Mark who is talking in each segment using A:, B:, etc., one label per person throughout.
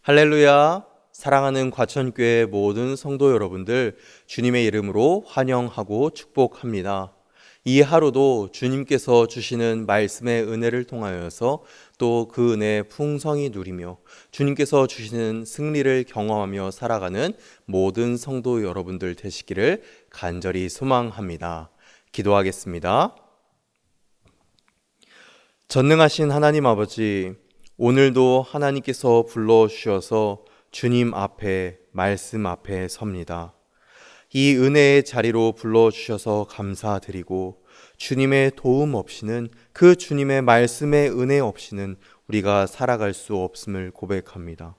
A: 할렐루야! 사랑하는 과천교회 모든 성도 여러분들, 주님의 이름으로 환영하고 축복합니다. 이 하루도 주님께서 주시는 말씀의 은혜를 통하여서 또 그 은혜의 풍성히 누리며 주님께서 주시는 승리를 경험하며 살아가는 모든 성도 여러분들 되시기를 간절히 소망합니다. 기도하겠습니다. 전능하신 하나님 아버지, 오늘도 하나님께서 불러주셔서 주님 앞에, 말씀 앞에 섭니다. 이 은혜의 자리로 불러주셔서 감사드리고 주님의 도움 없이는, 그 주님의 말씀의 은혜 없이는 우리가 살아갈 수 없음을 고백합니다.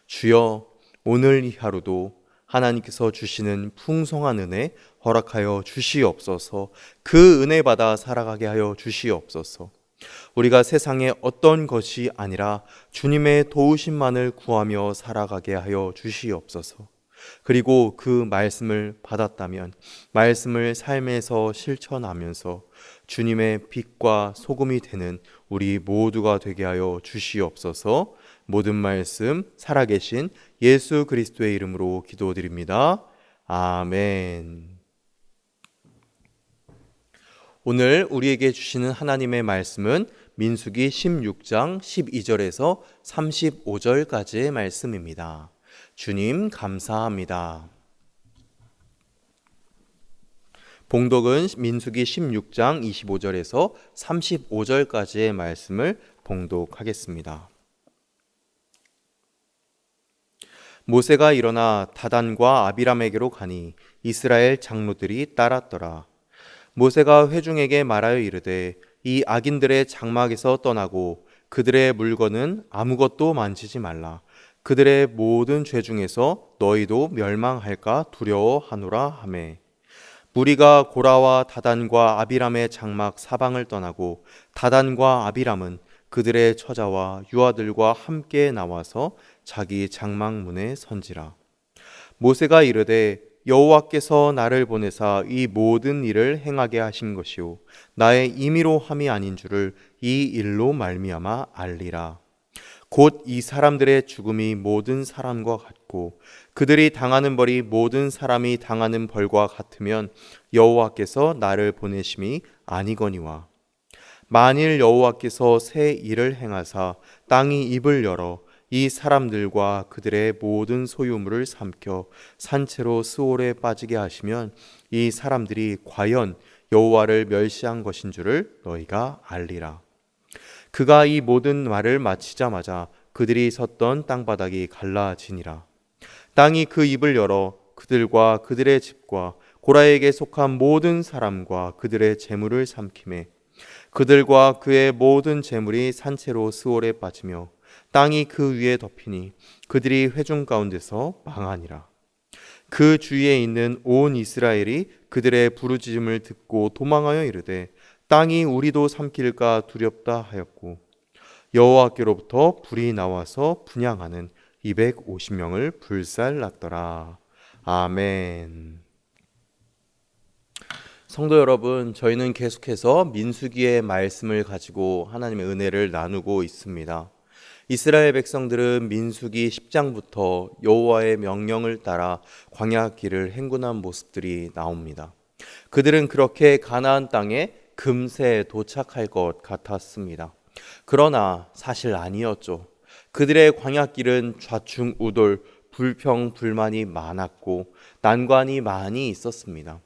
A: 주여, 오늘 이 하루도 하나님께서 주시는 풍성한 은혜 허락하여 주시옵소서. 그 은혜 받아 살아가게 하여 주시옵소서. 우리가 세상의 어떤 것이 아니라 주님의 도우심만을 구하며 살아가게 하여 주시옵소서. 그리고 그 말씀을 받았다면 말씀을 삶에서 실천하면서 주님의 빛과 소금이 되는 우리 모두가 되게 하여 주시옵소서. 모든 말씀 살아계신 예수 그리스도의 이름으로 기도드립니다. 아멘. 오늘 우리에게 주시는 하나님의 말씀은 민수기 16장 12절에서 35절까지의 말씀입니다. 주님 감사합니다. 봉독은 민수기 16장 25절에서 35절까지의 말씀을 봉독하겠습니다. 모세가 일어나 다단과 아비람에게로 가니 이스라엘 장로들이 따랐더라. 모세가 회중에게 말하여 이르되 이 악인들의 장막에서 떠나고 그들의 물건은 아무것도 만지지 말라. 그들의 모든 죄 중에서 너희도 멸망할까 두려워하노라 하매, 무리가 고라와 다단과 아비람의 장막 사방을 떠나고 다단과 아비람은 그들의 처자와 유아들과 함께 나와서 자기 장막 문에 선지라. 모세가 이르되 여호와께서 나를 보내사 이 모든 일을 행하게 하신 것이요 나의 임의로 함이 아닌 줄을 이 일로 말미암아 알리라. 곧 이 사람들의 죽음이 모든 사람과 같고 그들이 당하는 벌이 모든 사람이 당하는 벌과 같으면 여호와께서 나를 보내심이 아니거니와, 만일 여호와께서 새 일을 행하사 땅이 입을 열어 이 사람들과 그들의 모든 소유물을 삼켜 산채로 스올에 빠지게 하시면 이 사람들이 과연 여호와를 멸시한 것인 줄을 너희가 알리라. 그가 이 모든 말을 마치자마자 그들이 섰던 땅바닥이 갈라지니라. 땅이 그 입을 열어 그들과 그들의 집과 고라에게 속한 모든 사람과 그들의 재물을 삼키매 그들과 그의 모든 재물이 산채로 스올에 빠지며 땅이 그 위에 덮이니 그들이 회중 가운데서 망하니라. 그 주위에 있는 온 이스라엘이 그들의 부르짖음을 듣고 도망하여 이르되 땅이 우리도 삼킬까 두렵다 하였고, 여호와께로부터 불이 나와서 분향하는 250명을 불살랐더라. 아멘. 성도 여러분, 저희는 계속해서 민수기의 말씀을 가지고 하나님의 은혜를 나누고 있습니다. 이스라엘 백성들은 민수기 10장부터 여호와의 명령을 따라 광야 길을 행군한 모습들이 나옵니다. 그들은 그렇게 가나안 땅에 금세 도착할 것 같았습니다. 그러나 사실 아니었죠. 그들의 광야 길은 좌충우돌, 불평불만이 많았고 난관이 많이 있었습니다.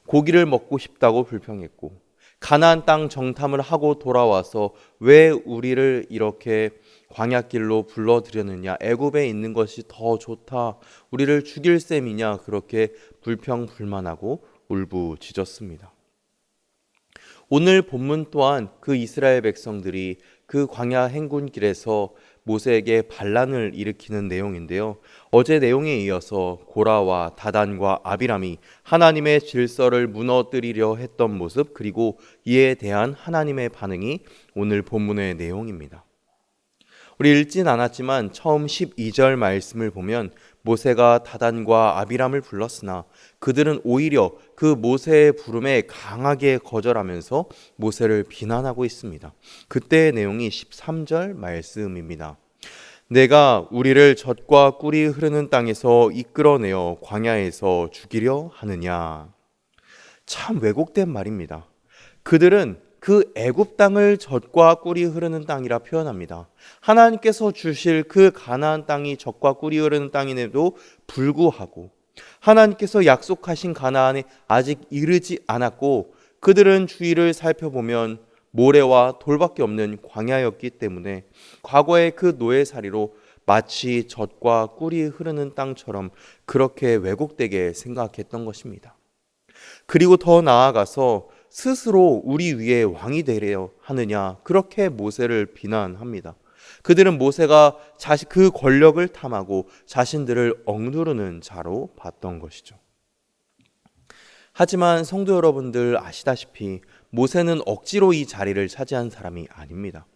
A: 고기를 먹고 싶다고 불평했고, 가나안 땅 정탐을 하고 돌아와서 왜 우리를 이렇게 광야길로 불러들였느냐, 애굽에 있는 것이 더 좋다, 우리를 죽일 셈이냐, 그렇게 불평불만하고 울부짖었습니다. 오늘 본문 또한 그 이스라엘 백성들이 그 광야 행군길에서 모세에게 반란을 일으키는 내용인데요. 어제 내용에 이어서 고라와 다단과 아비람이 하나님의 질서를 무너뜨리려 했던 모습, 그리고 이에 대한 하나님의 반응이 오늘 본문의 내용입니다. 우리 읽진 않았지만 처음 12절 말씀을 보면 모세가 다단과 아비람을 불렀으나 그들은 오히려 그 모세의 부름에 강하게 거절하면서 모세를 비난하고 있습니다. 그때의 내용이 13절 말씀입니다. 내가 우리를 젖과 꿀이 흐르는 땅에서 이끌어내어 광야에서 죽이려 하느냐. 참 왜곡된 말입니다. 그들은 그 애굽 땅을 젖과 꿀이 흐르는 땅이라 표현합니다. 하나님께서 주실 그 가나안 땅이 젖과 꿀이 흐르는 땅임에도 불구하고 하나님께서 약속하신 가나안에 아직 이르지 않았고 그들은 주위를 살펴보면 모래와 돌밖에 없는 광야였기 때문에 과거의 그 노예살이로 마치 젖과 꿀이 흐르는 땅처럼 그렇게 왜곡되게 생각했던 것입니다. 그리고 더 나아가서 스스로 우리 위에 왕이 되려 하느냐 그렇게 모세를 비난합니다. 그들은 모세가 그 권력을 탐하고 자신들을 억누르는 자로 봤던 것이죠. 하지만 성도 여러분들 아시다시피 모세는 억지로 이 자리를 차지한 사람이 아닙니다.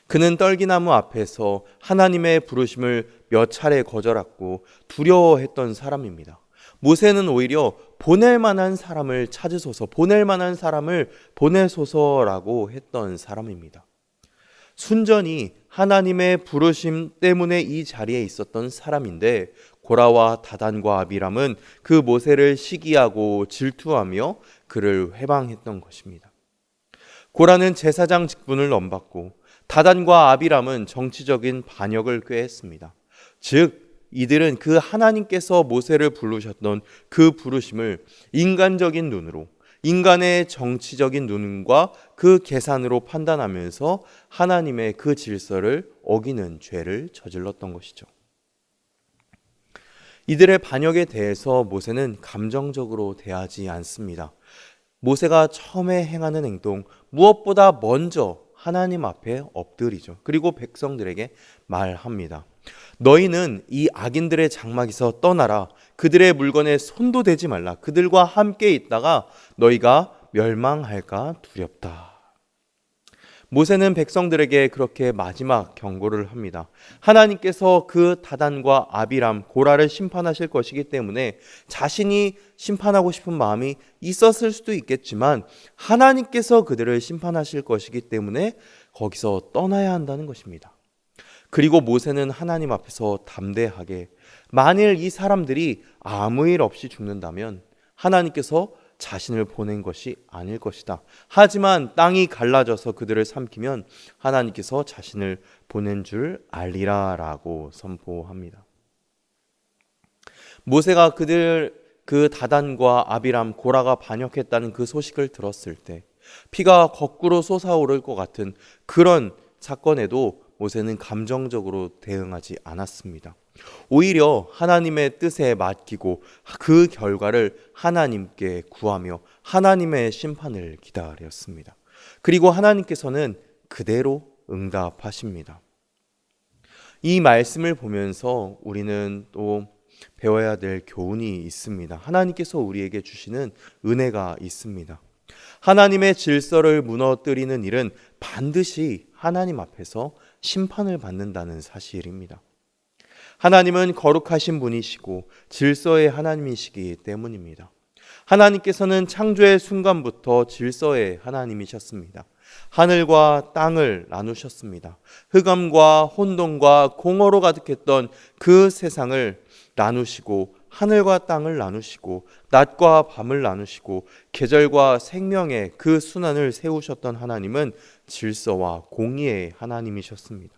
A: 그는 떨기나무 앞에서 하나님의 부르심을 몇 차례 거절했고 두려워했던 사람입니다. 모세는 오히려 보낼 만한 사람을 찾으소서, 보낼 만한 사람을 보내소서라고 했던 사람입니다. 순전히 하나님의 부르심 때문에 이 자리에 있었던 사람인데 고라와 다단과 아비람은 그 모세를 시기하고 질투하며 그를 회방했던 것입니다. 고라는 제사장 직분을 넘받고 다단과 아비람은 정치적인 반역을 꾀했습니다. 즉 이들은 그 하나님께서 모세를 부르셨던 그 부르심을 인간적인 눈으로, 인간의 정치적인 눈과 그 계산으로 판단하면서 하나님의 그 질서를 어기는 죄를 저질렀던 것이죠. 이들의 반역에 대해서 모세는 감정적으로 대하지 않습니다. 모세가 처음에 행하는 행동, 무엇보다 먼저 하나님 앞에 엎드리죠. 그리고 백성들에게 말합니다. 너희는 이 악인들의 장막에서 떠나라. 그들의 물건에 손도 대지 말라. 그들과 함께 있다가 너희가 멸망할까 두렵다. 모세는 백성들에게 그렇게 마지막 경고를 합니다. 하나님께서 그 다단과 아비람, 고라를 심판하실 것이기 때문에 자신이 심판하고 싶은 마음이 있었을 수도 있겠지만 하나님께서 그들을 심판하실 것이기 때문에 거기서 떠나야 한다는 것입니다. 그리고 모세는 하나님 앞에서 담대하게 만일 이 사람들이 아무 일 없이 죽는다면 하나님께서 자신을 보낸 것이 아닐 것이다. 하지만 땅이 갈라져서 그들을 삼키면 하나님께서 자신을 보낸 줄 알리라 라고 선포합니다. 모세가 그 다단과 아비람, 고라가 반역했다는 그 소식을 들었을 때 피가 거꾸로 솟아오를 것 같은 그런 사건에도 모세는 감정적으로 대응하지 않았습니다. 오히려 하나님의 뜻에 맡기고 그 결과를 하나님께 구하며 하나님의 심판을 기다렸습니다. 그리고 하나님께서는 그대로 응답하십니다. 이 말씀을 보면서 우리는 또 배워야 될 교훈이 있습니다. 하나님께서 우리에게 주시는 은혜가 있습니다. 하나님의 질서를 무너뜨리는 일은 반드시 하나님 앞에서 심판을 받는다는 사실입니다. 하나님은 거룩하신 분이시고 질서의 하나님이시기 때문입니다. 하나님께서는 창조의 순간부터 질서의 하나님이셨습니다. 하늘과 땅을 나누셨습니다. 흑암과 혼돈과 공허로 가득했던 그 세상을 나누시고 하늘과 땅을 나누시고 낮과 밤을 나누시고 계절과 생명의 그 순환을 세우셨던 하나님은 질서와 공의의 하나님이셨습니다.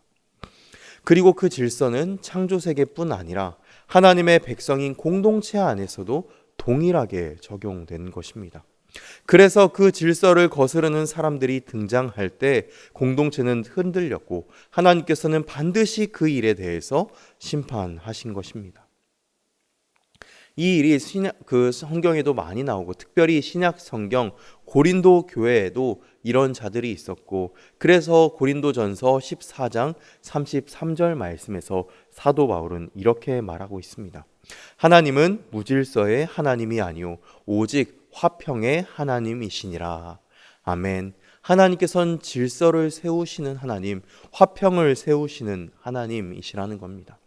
A: 그리고 그 질서는 창조세계뿐 아니라 하나님의 백성인 공동체 안에서도 동일하게 적용된 것입니다. 그래서 그 질서를 거스르는 사람들이 등장할 때 공동체는 흔들렸고 하나님께서는 반드시 그 일에 대해서 심판하신 것입니다. 이 일이 그 성경에도 많이 나오고 특별히 신약 성경 고린도 교회에도 이런 자들이 있었고 그래서 고린도전서 14장 33절 말씀에서 사도 바울은 이렇게 말하고 있습니다. 하나님은 무질서의 하나님이 아니오 오직 화평의 하나님이시니라. 아멘. 하나님께서는 질서를 세우시는 하나님, 화평을 세우시는 하나님이시라는 겁니다.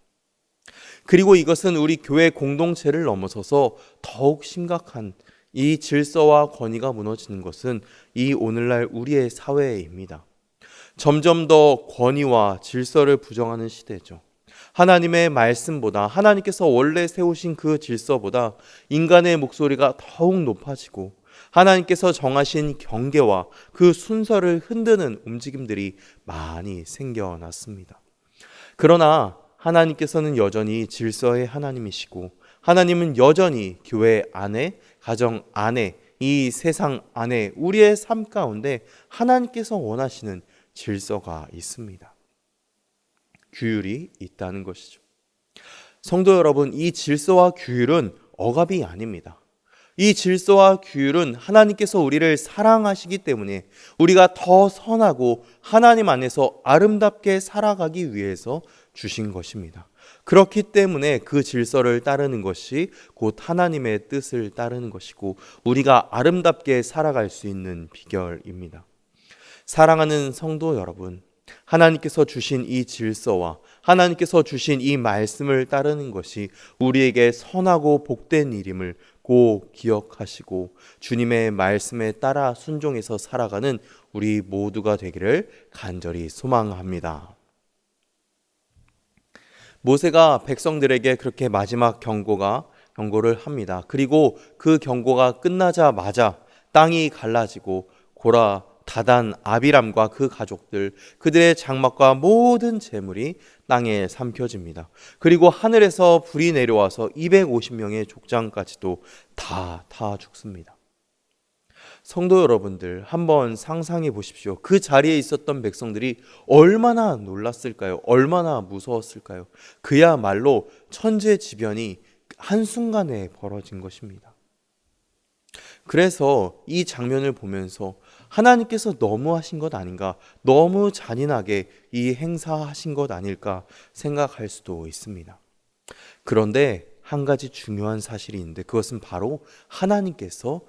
A: 그리고 이것은 우리 교회 공동체를 넘어서서 더욱 심각한 이 질서와 권위가 무너지는 것은 이 오늘날 우리의 사회입니다. 점점 더 권위와 질서를 부정하는 시대죠. 하나님의 말씀보다, 하나님께서 원래 세우신 그 질서보다 인간의 목소리가 더욱 높아지고 하나님께서 정하신 경계와 그 순서를 흔드는 움직임들이 많이 생겨났습니다. 그러나 하나님께서는 여전히 질서의 하나님이시고, 하나님은 여전히 교회 안에, 가정 안에, 이 세상 안에, 우리의 삶 가운데 하나님께서 원하시는 질서가 있습니다. 규율이 있다는 것이죠. 성도 여러분, 이 질서와 규율은 억압이 아닙니다. 이 질서와 규율은 하나님께서 우리를 사랑하시기 때문에 우리가 더 선하고 하나님 안에서 아름답게 살아가기 위해서 주신 것입니다. 그렇기 때문에 그 질서를 따르는 것이 곧 하나님의 뜻을 따르는 것이고, 우리가 아름답게 살아갈 수 있는 비결입니다. 사랑하는 성도 여러분, 하나님께서 주신 이 질서와 하나님께서 주신 이 말씀을 따르는 것이 우리에게 선하고 복된 일임을 꼭 기억하시고, 주님의 말씀에 따라 순종해서 살아가는 우리 모두가 되기를 간절히 소망합니다. 모세가 백성들에게 그렇게 마지막 경고를 합니다. 그리고 그 경고가 끝나자마자 땅이 갈라지고 고라, 다단, 아비람과 그 가족들, 그들의 장막과 모든 재물이 땅에 삼켜집니다. 그리고 하늘에서 불이 내려와서 250명의 족장까지도 다 죽습니다. 성도 여러분들, 한번 상상해 보십시오. 그 자리에 있었던 백성들이 얼마나 놀랐을까요? 얼마나 무서웠을까요? 그야말로 천재지변이 한순간에 벌어진 것입니다. 그래서 이 장면을 보면서 하나님께서 너무하신 것 아닌가, 너무 잔인하게 이 행사하신 것 아닐까 생각할 수도 있습니다. 그런데 한 가지 중요한 사실이 있는데, 그것은 바로 하나님께서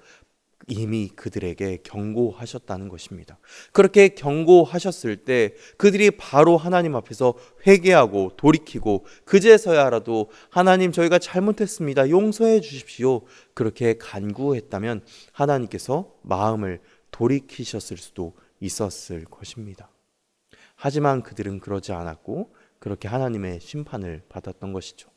A: 이미 그들에게 경고하셨다는 것입니다. 그렇게 경고하셨을 때 그들이 바로 하나님 앞에서 회개하고 돌이키고 그제서야라도 하나님, 저희가 잘못했습니다, 용서해 주십시오, 그렇게 간구했다면 하나님께서 마음을 돌이키셨을 수도 있었을 것입니다. 하지만 그들은 그러지 않았고 그렇게 하나님의 심판을 받았던 것이죠.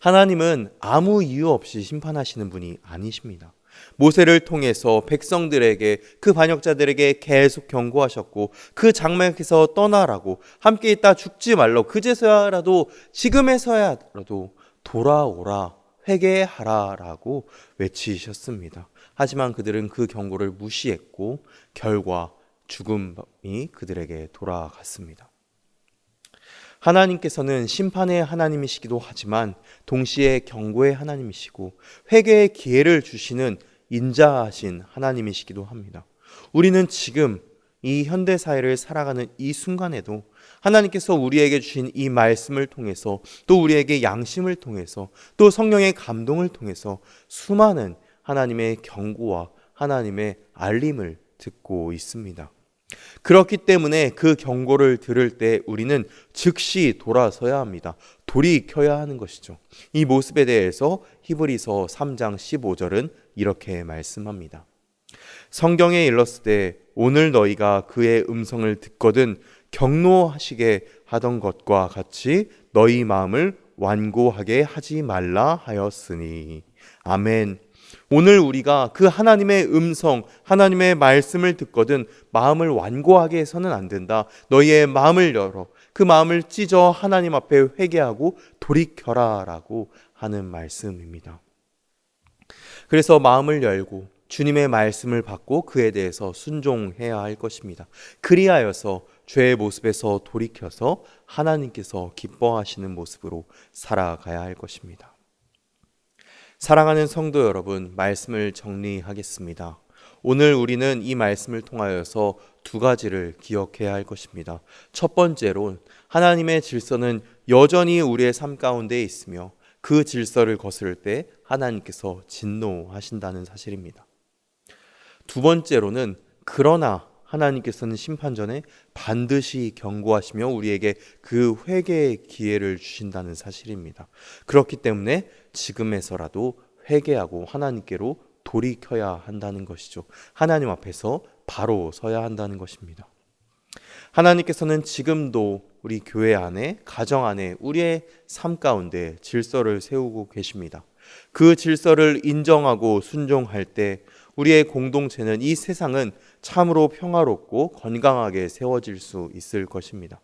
A: 하나님은 아무 이유 없이 심판하시는 분이 아니십니다. 모세를 통해서 백성들에게, 그 반역자들에게 계속 경고하셨고, 그 장막에서 떠나라고, 함께 있다 죽지 말라, 그제서야라도, 지금에서야라도 돌아오라, 회개하라 라고 외치셨습니다. 하지만 그들은 그 경고를 무시했고 결과 죽음이 그들에게 돌아갔습니다. 하나님께서는 심판의 하나님이시기도 하지만 동시에 경고의 하나님이시고 회개의 기회를 주시는 인자하신 하나님이시기도 합니다. 우리는 지금 이 현대사회를 살아가는 이 순간에도 하나님께서 우리에게 주신 이 말씀을 통해서, 또 우리에게 양심을 통해서, 또 성령의 감동을 통해서 수많은 하나님의 경고와 하나님의 알림을 듣고 있습니다. 그렇기 때문에 그 경고를 들을 때 우리는 즉시 돌아서야 합니다. 돌이켜야 하는 것이죠. 이 모습에 대해서 히브리서 3장 15절은 이렇게 말씀합니다. 성경에 일렀으되 오늘 너희가 그의 음성을 듣거든 경노하시게 하던 것과 같이 너희 마음을 완고하게 하지 말라 하였으니. 아멘. 오늘 우리가 그 하나님의 음성, 하나님의 말씀을 듣거든 마음을 완고하게 해서는 안 된다. 너희의 마음을 열어 그 마음을 찢어 하나님 앞에 회개하고 돌이켜라 라고 하는 말씀입니다. 그래서 마음을 열고 주님의 말씀을 받고 그에 대해서 순종해야 할 것입니다. 그리하여서 죄의 모습에서 돌이켜서 하나님께서 기뻐하시는 모습으로 살아가야 할 것입니다. 사랑하는 성도 여러분, 말씀을 정리하겠습니다. 오늘 우리는 이 말씀을 통하여서 두 가지를 기억해야 할 것입니다. 첫 번째로 하나님의 질서는 여전히 우리의 삶 가운데 있으며 그 질서를 거스를 때 하나님께서 진노하신다는 사실입니다. 두 번째로는 그러나 하나님께서는 심판 전에 반드시 경고하시며 우리에게 그 회개의 기회를 주신다는 사실입니다. 그렇기 때문에 지금에서라도 회개하고 하나님께로 돌이켜야 한다는 것이죠. 하나님 앞에서 바로 서야 한다는 것입니다. 하나님께서는 지금도 우리 교회 안에, 가정 안에, 우리의 삶 가운데 질서를 세우고 계십니다. 그 질서를 인정하고 순종할 때 우리의 공동체는, 이 세상은 참으로 평화롭고 건강하게 세워질 수 있을 것입니다.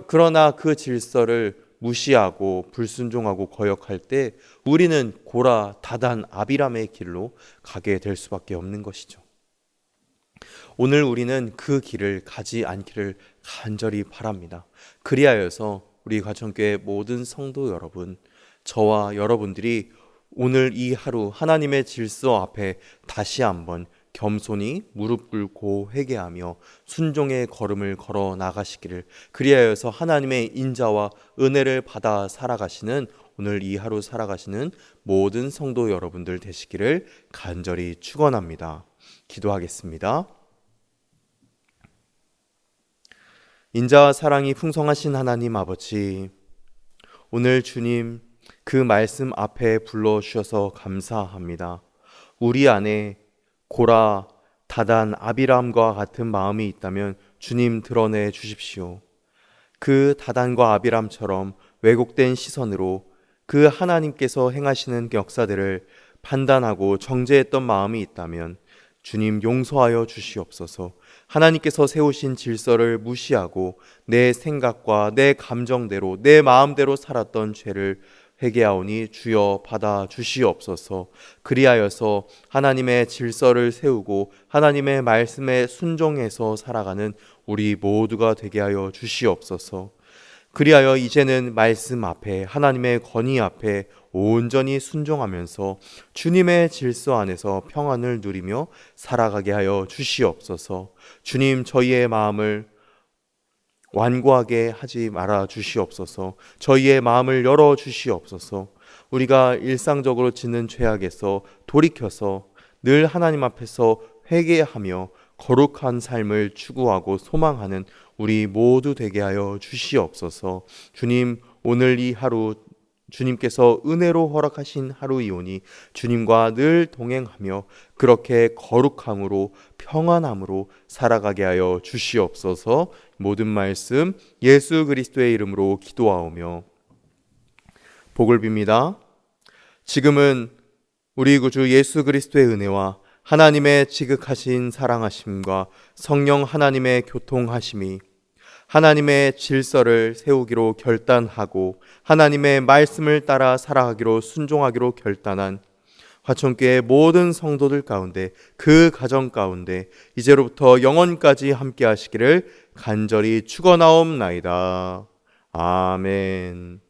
A: 그러나 그 질서를 무시하고 불순종하고 거역할 때 우리는 고라, 다단, 아비람의 길로 가게 될 수밖에 없는 것이죠. 오늘 우리는 그 길을 가지 않기를 간절히 바랍니다. 그리하여서 우리 가천교회 모든 성도 여러분, 저와 여러분들이 오늘 이 하루 하나님의 질서 앞에 다시 한번 겸손히 무릎 꿇고 회개하며 순종의 걸음을 걸어 나가시기를, 그리하여서 하나님의 인자와 은혜를 받아 살아가시는, 오늘 이 하루 살아가시는 모든 성도 여러분들 되시기를 간절히 축원합니다. 기도하겠습니다. 인자와 사랑이 풍성하신 하나님 아버지, 오늘 주님 그 말씀 앞에 불러주셔서 감사합니다. 우리 안에 고라, 다단, 아비람과 같은 마음이 있다면 주님 드러내 주십시오. 그 다단과 아비람처럼 왜곡된 시선으로 그 하나님께서 행하시는 역사들을 판단하고 정죄했던 마음이 있다면 주님 용서하여 주시옵소서. 하나님께서 세우신 질서를 무시하고 내 생각과 내 감정대로, 내 마음대로 살았던 죄를 회개하오니 주여 받아 주시옵소서. 그리하여서 하나님의 질서를 세우고 하나님의 말씀에 순종해서 살아가는 우리 모두가 되게 하여 주시옵소서. 그리하여 이제는 말씀 앞에, 하나님의 권위 앞에 온전히 순종하면서 주님의 질서 안에서 평안을 누리며 살아가게 하여 주시옵소서. 주님, 저희의 마음을 완고하게 하지 말아 주시옵소서. 저희의 마음을 열어 주시옵소서. 우리가 일상적으로 짓는 죄악에서 돌이켜서 늘 하나님 앞에서 회개하며 거룩한 삶을 추구하고 소망하는 우리 모두 되게 하여 주시옵소서. 주님, 오늘 이 하루 주님께서 은혜로 허락하신 하루이오니 주님과 늘 동행하며 그렇게 거룩함으로 평안함으로 살아가게 하여 주시옵소서. 모든 말씀 예수 그리스도의 이름으로 기도하오며 복을 빕니다. 지금은 우리 구주 예수 그리스도의 은혜와 하나님의 지극하신 사랑하심과 성령 하나님의 교통하심이, 하나님의 질서를 세우기로 결단하고 하나님의 말씀을 따라 살아가기로 순종하기로 결단한 화천교회 모든 성도들 가운데, 그 가정 가운데 이제로부터 영원까지 함께 하시기를 간절히 축원하옵나이다. 아멘.